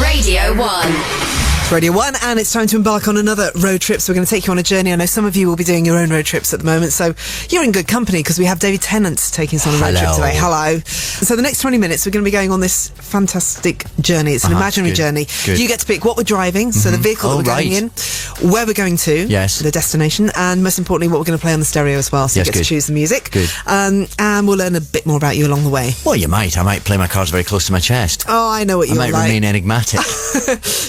Radio 1. Radio 1, and it's time to embark on another road trip. So we're going to take you on a journey. I know some of you will be doing your own road trips at the moment, so you're in good company because we have David Tennant taking us on a road trip today. Hello. So the next 20 minutes, we're going to be going on this fantastic journey. It's an imaginary journey. Good. You get to pick what we're driving, so the vehicle that we're going in, where we're going to, the destination, and most importantly, what we're going to play on the stereo as well. So you get to choose the music. Good. And we'll learn a bit more about you along the way. Well, you might. I might play my cards very close to my chest. Oh, I know what you're like. I might remain enigmatic.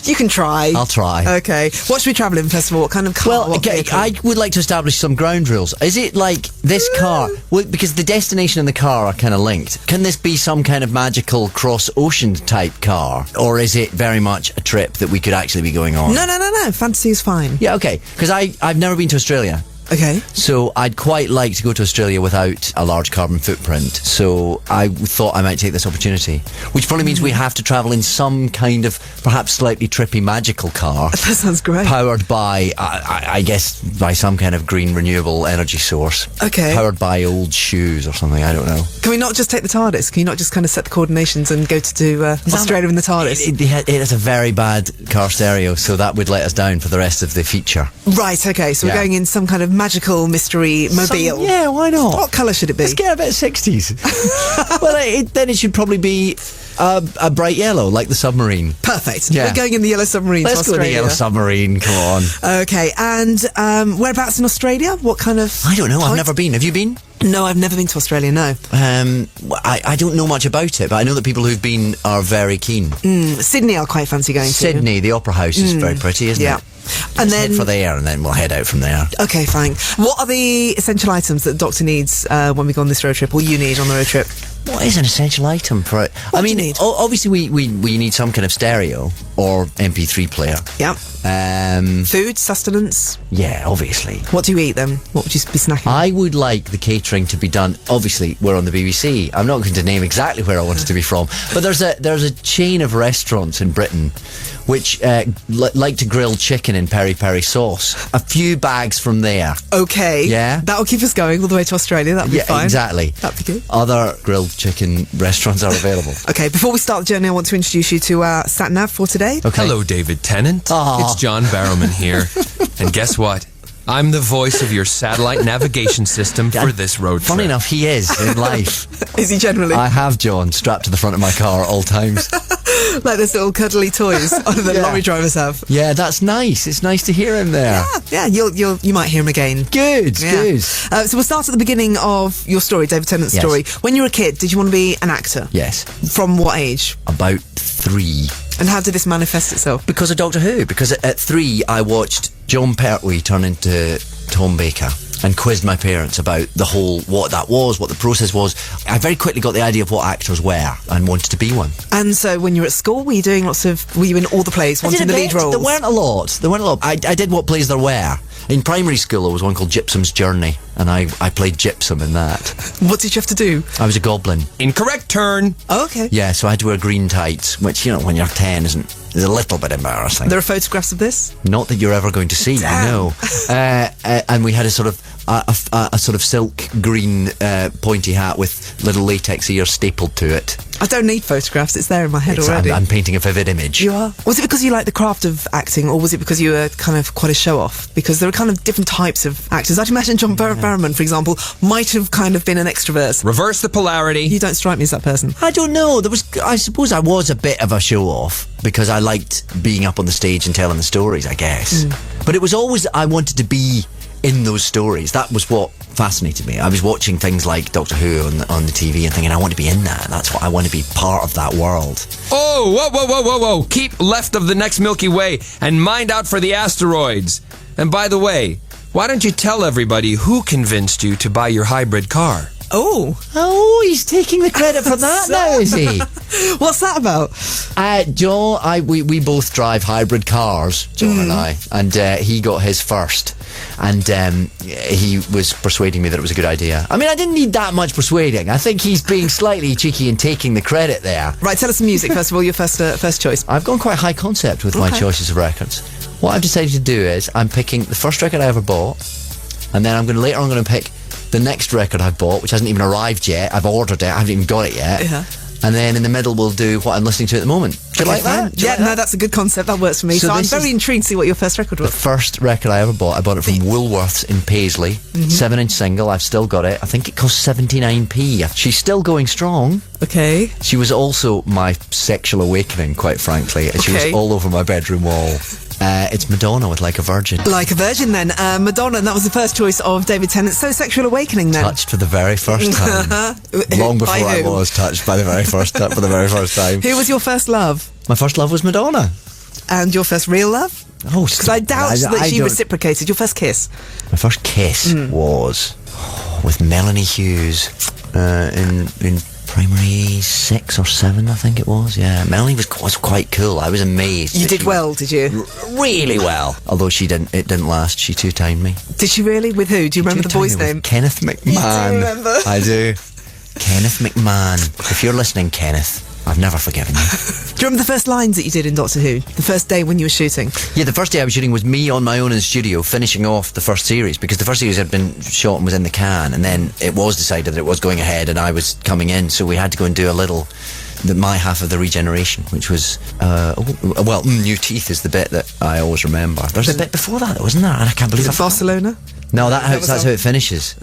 You can try. I'll try. Okay. What should we travel in, first of all? What kind of car? Well, I would like to establish some ground rules. Is it like this car? Well, because the destination and the car are kind of linked. Can this be some kind of magical cross-ocean type car? Or is it very much a trip that we could actually be going on? No. Fantasy is fine. Yeah, okay. Because I've never been to Australia. Okay. So I'd quite like to go to Australia without a large carbon footprint. So I thought I might take this opportunity, which probably means we have to travel in some kind of perhaps slightly trippy magical car. That sounds great. Powered by, I guess, by some kind of green renewable energy source. Okay. Powered by old shoes or something, I don't know. Can we not just take the TARDIS? Can you not just kind of set the coordinations and go to Australia in the TARDIS? It has a very bad car stereo, so that would let us down for the rest of the feature. Right, okay, so we're going in some kind of magical mystery mobile. Yeah, why not? What colour should it be? Let's get a bit 60s. Well, then it should probably be a bright yellow, like the submarine. Perfect. Yeah. We're going in the yellow submarine Let's to Australia. go in the yellow submarine, come on. Okay, and whereabouts in Australia? What kind of... I don't know, I've never been. Have you been? No, I've never been to Australia, no. I don't know much about it, but I know that people who've been are very keen. Sydney I'll quite fancy going to. Sydney, the Opera House is very pretty, isn't it? And then head for there, and then we'll head out from there. Okay, fine. What are the essential items that the doctor needs when we go on this road trip, or you need on the road trip? What is an essential item for it? What do you need? Obviously we need some kind of stereo or MP3 player. Yeah. Food, sustenance. Yeah, obviously. What do you eat then? What would you be snacking? I would like the catering to be done. Obviously, we're on the BBC. I'm not going to name exactly where I want it to be from, but there's a chain of restaurants in Britain which like to grill chicken in peri-peri sauce. A few bags from there. Okay. Yeah. That'll keep us going all the way to Australia. That'll be fine. Yeah, exactly. That'd be good. Other grilled chicken restaurants are available. Okay, before we start the journey, I want to introduce you to our sat-nav for today. Okay. Hello, David Tennant. It's John Barrowman here. And guess what? I'm the voice of your satellite navigation system for this road trip. Funny enough, he is in life. Is he generally? I have John strapped to the front of my car at all times. Like those little cuddly toys that lorry drivers have. Yeah, that's nice. It's nice to hear him there. Yeah, you might hear him again. Good. So we'll start at the beginning of your story, David Tennant's story. When you were a kid, did you want to be an actor? Yes. From what age? About 3. And how did this manifest itself? Because of Doctor Who. Because at 3, I watched John Pertwee turn into Tom Baker and quizzed my parents about the whole, what that was, what the process was. I very quickly got the idea of what actors were and wanted to be one. And so when you were at school, were you doing were you in all the plays, wanting the lead roles? There weren't a lot. I did what plays there were. In primary school, there was one called Gypsum's Journey, and I played Gypsum in that. What did you have to do? I was a goblin. Incorrect turn. Oh, okay. Yeah, so I had to wear green tights, which, when you're 10 is a little bit embarrassing. There are photographs of this? Not that you're ever going to see, no. And we had a sort of silk green pointy hat with little latex ears stapled to it. I don't need photographs, it's there in my head already. I'm painting a vivid image. You are? Was it because you like the craft of acting, or was it because you were kind of quite a show-off? Because there are kind of different types of actors. I'd imagine John Barrowman, for example, might have kind of been an extrovert. Reverse the polarity. You don't strike me as that person. I don't know. I suppose I was a bit of a show-off because I liked being up on the stage and telling the stories, I guess. But it was always I wanted to be in those stories. That was what fascinated me. I was watching things like Doctor Who on the TV and thinking, I want to be in that. That's what I want to be, part of that world. Oh, whoa. Keep left of the next Milky Way and mind out for the asteroids. And by the way, why don't you tell everybody who convinced you to buy your hybrid car? Oh, he's taking the credit for that now, is he? What's that about? John, we both drive hybrid cars, John and I, and he got his first. And he was persuading me that it was a good idea. I mean, I didn't need that much persuading. I think he's being slightly cheeky and taking the credit there. Right, tell us some music, first of all, your first choice. I've gone quite high concept with my choices of records. What I've decided to do is I'm picking the first record I ever bought, and then later I'm going to pick the next record I've bought, which hasn't even arrived yet. I've ordered it, I haven't even got it yet. And then in the middle we'll do what I'm listening to at the moment. Do you like that? Do you like that? No, that's a good concept. That works for me. So I'm very intrigued to see what your first record The was. first record I ever bought. I bought it from Woolworths in Paisley. 7-inch single. I've still got it. I think it cost 79p. She's still going strong. Okay. She was also my sexual awakening, quite frankly. She was all over my bedroom wall. It's Madonna with Like a Virgin. Like a Virgin, then. Madonna, and that was the first choice of David Tennant. So sexual awakening, then. Touched for the very first time. Long before I was touched by the very first time. For the very first time. Who was your first love? My first love was Madonna. And your first real love? Oh, because I doubt that she reciprocated. Your first kiss? My first kiss was with Melanie Hughes in primary 6 or 7, I think it was. Yeah, Melanie was quite cool. I was amazed. You did well, did you? Really well. Although it didn't last. She two-timed me. Did she really? With who? Do you remember the boy's name? Kenneth McMahon. You do remember? I do. Kenneth McMahon. If you're listening, Kenneth, I've never forgiven you. Do you remember the first lines that you did in Doctor Who? The first day when you were shooting? Yeah, the first day I was shooting was me on my own in the studio, finishing off the first series, because the first series had been shot and was in the can, and then it was decided that it was going ahead and I was coming in, so we had to go and do my half of the regeneration, which was, New Teeth is the bit that I always remember. There's a bit before that, wasn't there? And I can't believe it. Barcelona? No, that's how it finishes.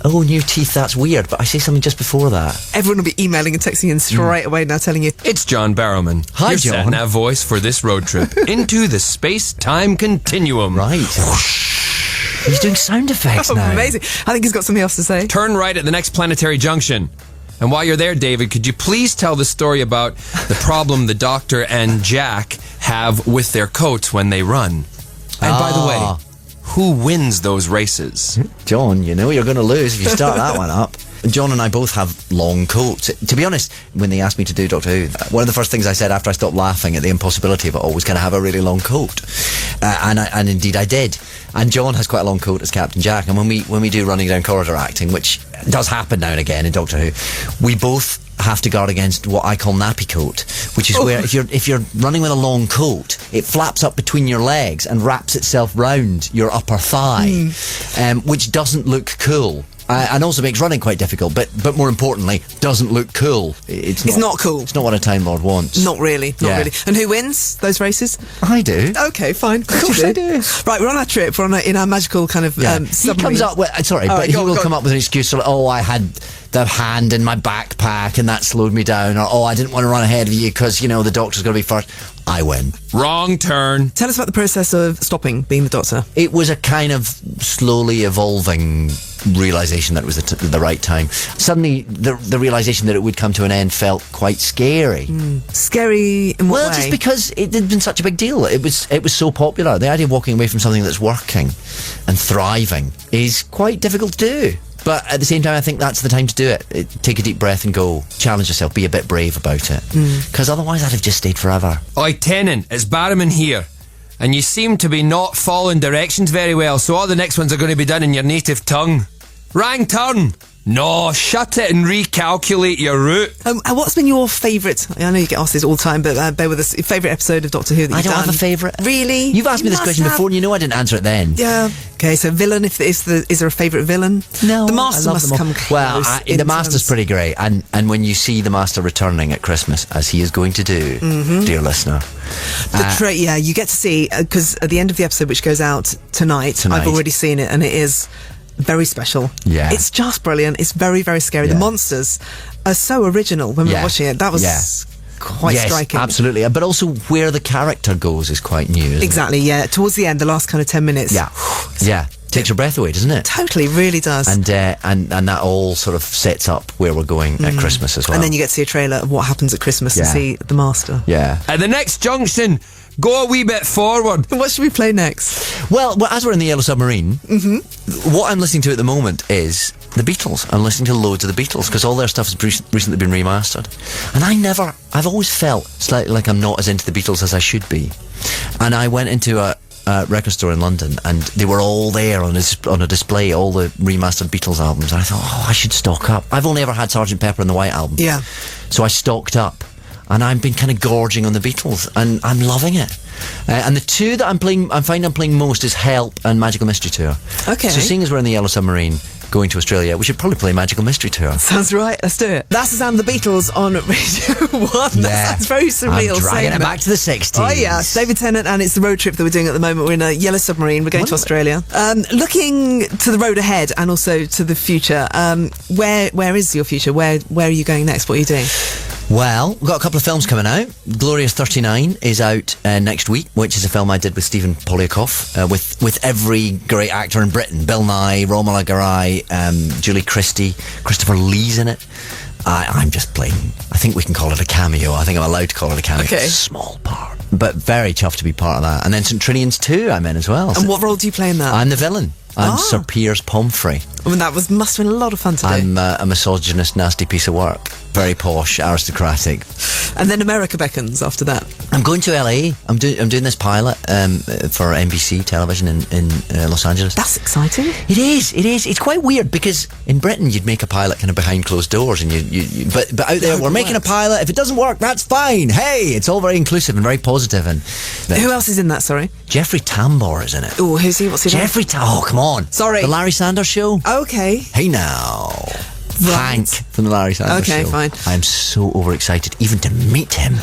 Oh, New Teeth, that's weird, but I say something just before that. Everyone will be emailing and texting in straight away now telling you. It's John Barrowman. Hi, your John. sat-nav voice for this road trip into the space-time continuum. Right. He's doing sound effects now. Amazing. I think he's got something else to say. Turn right at the next planetary junction. And while you're there, David, could you please tell the story about the problem the Doctor and Jack have with their coats when they run? And by the way, who wins those races? John, you know you're going to lose if you start that one up. John and I both have long coats. To be honest, when they asked me to do Doctor Who, one of the first things I said after I stopped laughing at the impossibility of it all was, can I have a really long coat? And indeed I did. And John has quite a long coat as Captain Jack. And when we do running down corridor acting, which does happen now and again in Doctor Who, we both have to guard against what I call nappy coat, which is where if you're running with a long coat, it flaps up between your legs and wraps itself round your upper thigh, which doesn't look cool. And also makes running quite difficult, but more importantly, doesn't look cool. It's not cool. It's not what a Time Lord wants. Not really. And who wins those races? I do. Okay, fine. Of course I do. Right, we're on our trip. We're in our magical kind of submarine. He comes up with... Sorry, but he will come up with an excuse like, I had the hand in my backpack and that slowed me down, or I didn't want to run ahead of you because, the Doctor's going to be first. I win. Wrong turn. Tell us about the process of stopping being the Doctor. It was a kind of slowly evolving realisation that it was the right time. Suddenly, the realisation that it would come to an end felt quite scary. Scary in what way? Well, just because it had been such a big deal. It was so popular. The idea of walking away from something that's working and thriving is quite difficult to do. But at the same time, I think that's the time to do it. Take a deep breath and go. Challenge yourself. Be a bit brave about it. Because otherwise, I'd have just stayed forever. Oi, Tennant, it's Barrowman here. And you seem to be not following directions very well, so all the next ones are going to be done in your native tongue. Wrong turn. No, shut it and recalculate your route. What's been your favourite? I know you get asked this all the time, but bear with us. Favourite episode of Doctor Who that you've done? I don't have a favourite. Really? You've asked me this question before, and you know I didn't answer it then. Yeah. Okay, so villain. Is there a favourite villain? No, the Master must come close. Well, the Master's pretty great, and when you see the Master returning at Christmas, as he is going to do, dear listener, you get to see, because at the end of the episode, which goes out tonight, I've already seen it, and it is very special. Yeah. It's just brilliant. It's very, very scary. The monsters are so original when we were watching it. That was quite striking. Absolutely. But also where the character goes is quite new, isn't Exactly, yeah. Towards the end, the last kind of 10 minutes. Yeah. Takes your breath away, doesn't it? Totally, really does. And that all sort of sets up where we're going at Christmas as well. And then you get to see a trailer of what happens at Christmas and see the Master. Yeah. At the next junction, go a wee bit forward. What should we play next? Well, as we're in the Yellow Submarine, what I'm listening to at the moment is the Beatles. I'm listening to loads of the Beatles because all their stuff has recently been remastered. And I've always felt slightly like I'm not as into the Beatles as I should be. And I went into a record store in London and they were all there on a display, all the remastered Beatles albums. And I thought, I should stock up. I've only ever had Sgt. Pepper and the White Album. Yeah. So I stocked up. And I've been kind of gorging on the Beatles, and I'm loving it. And the two that I'm playing most is Help and Magical Mystery Tour. Okay. So seeing as we're in the Yellow Submarine, going to Australia, we should probably play Magical Mystery Tour. Sounds right. Let's do it. That's the sound of the Beatles on Radio 1. That sounds very surreal. I'm dragging it back to the 60s. Oh, yeah. David Tennant, and it's the road trip that we're doing at the moment. We're in a yellow submarine. We're going to Australia. Looking to the road ahead and also to the future, where is your future? Where are you going next? What are you doing? Well, we've got a couple of films coming out. Glorious 39 is out next week, which is a film I did with Stephen Poliakoff, with every great actor in Britain. Bill Nye, Romola Garai, Julie Christie, Christopher Lee's in it. I'm just playing, I think we can call it a cameo. I think I'm allowed to call it a cameo. Okay. Small part. But very chuffed to be part of that. And then St. Trinian's 2 I'm in as well. And what role do you play in that? I'm the villain. I'm Sir Piers Pomfrey. I mean, that must have been a lot of fun to do. I'm a misogynist, nasty piece of work. Very posh, aristocratic. And then America beckons after that. I'm going to LA. I'm doing this pilot for NBC television in Los Angeles. That's exciting. It is. It's quite weird because in Britain you'd make a pilot kind of behind closed doors, and but out there we're making a pilot. If it doesn't work, that's fine. Hey, it's all very inclusive and very positive. And who else is in that? Sorry, Jeffrey Tambor is in it. Oh, who's he? What's he? Jeffrey Tambor. Oh, come on. Sorry, the Larry Sanders Show. Okay. Hey now. Right. Hank from the Larry Sanders Show. Okay, fine. I'm so overexcited even to meet him.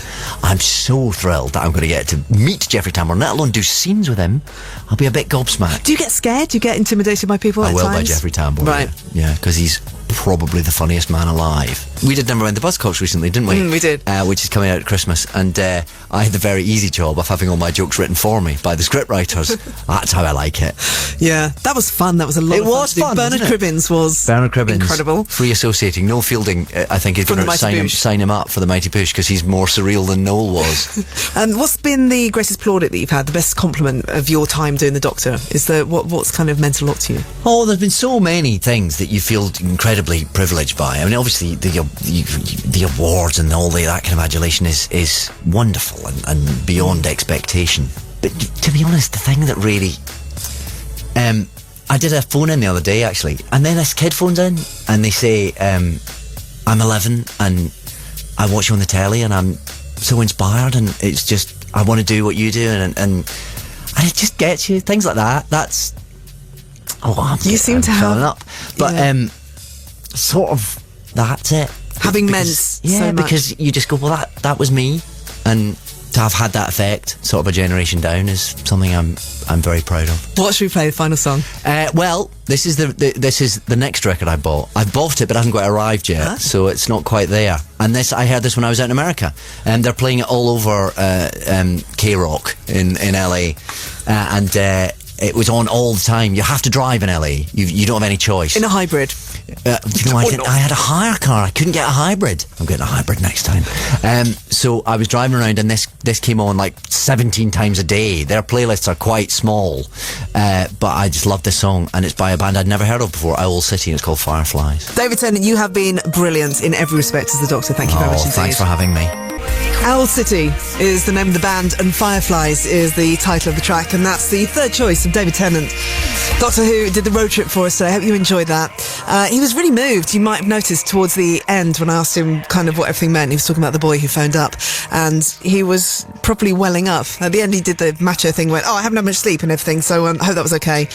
I'm so thrilled that I'm going to get to meet Jeffrey Tambor, let alone do scenes with him. I'll be a bit gobsmacked. Do you get scared? Do you get intimidated by people at I will times? by Jeffrey Tambor. Right. Yeah, because he's probably the funniest man alive. We did Number One the Buzzcocks recently, didn't we? We did. Which is coming out at Christmas. And I had the very easy job of having all my jokes written for me by the scriptwriters. That's how I like it. Yeah, that was fun. That was a lot of fun. It was fun, Bernard Cribbins was incredible. Free associating. Noel Fielding, I think, is going to sign him up for the Mighty Push because he's more surreal than Noel was. What's been the greatest plaudit that you've had, the best compliment of your time doing the Doctor? Is there what's kind of meant a lot to you? Oh, there's been so many things that you feel incredibly privileged by. I mean, obviously the awards and all that kind of adulation is wonderful and beyond expectation. But to be honest, the thing that really I did a phone in the other day actually, and then this kid phones in and they say I'm 11 and I watch you on the telly and I'm so inspired and it's just I want to do what you do and it just gets you, things like that. That's I'm filling up, but sort of that's it. Having meant so much. Because you just go, well, that was me, and to have had that effect, sort of a generation down, is something I'm very proud of. What should we play? The final song. Well, this is the next record I bought. I bought it, but it hasn't quite arrived yet, so it's not quite there. And I heard this when I was out in America, and they're playing it all over K-Rock in LA, and it was on all the time. You have to drive in LA. You don't have any choice. In a hybrid. I had a hire car. I couldn't get a hybrid. I'm getting a hybrid next time. So I was driving around and this came on like 17 times a day. Their playlists are quite small, but I just love this song, and it's by a band I'd never heard of before, Owl City, and it's called Fireflies. David Tennant, you have been brilliant in every respect as the Doctor. Thank you very much indeed. Thanks for having me. Owl City is the name of the band and Fireflies is the title of the track, and that's the third choice of David Tennant. Doctor Who did the road trip for us today. I hope you enjoyed that. He was really moved. You might have noticed towards the end when I asked him kind of what everything meant. He was talking about the boy who phoned up and he was properly welling up. At the end he did the macho thing, went, I haven't had much sleep and everything, so I hope that was okay.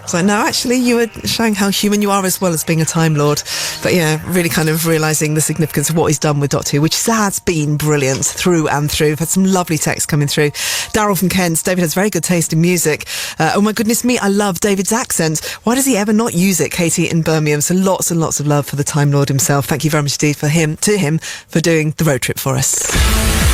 So no, actually you were showing how human you are as well as being a Time Lord. But yeah, really kind of realising the significance of what he's done with Doctor Who, which has been brilliant through and through. We've had some lovely texts coming through. Daryl from Kent, David has very good taste in music. Oh my goodness me, I love David's accent. Why does he ever not use it? Katie in Birmingham. So lots and lots of love for the Time Lord himself. Thank you very much indeed to him for doing the road trip for us.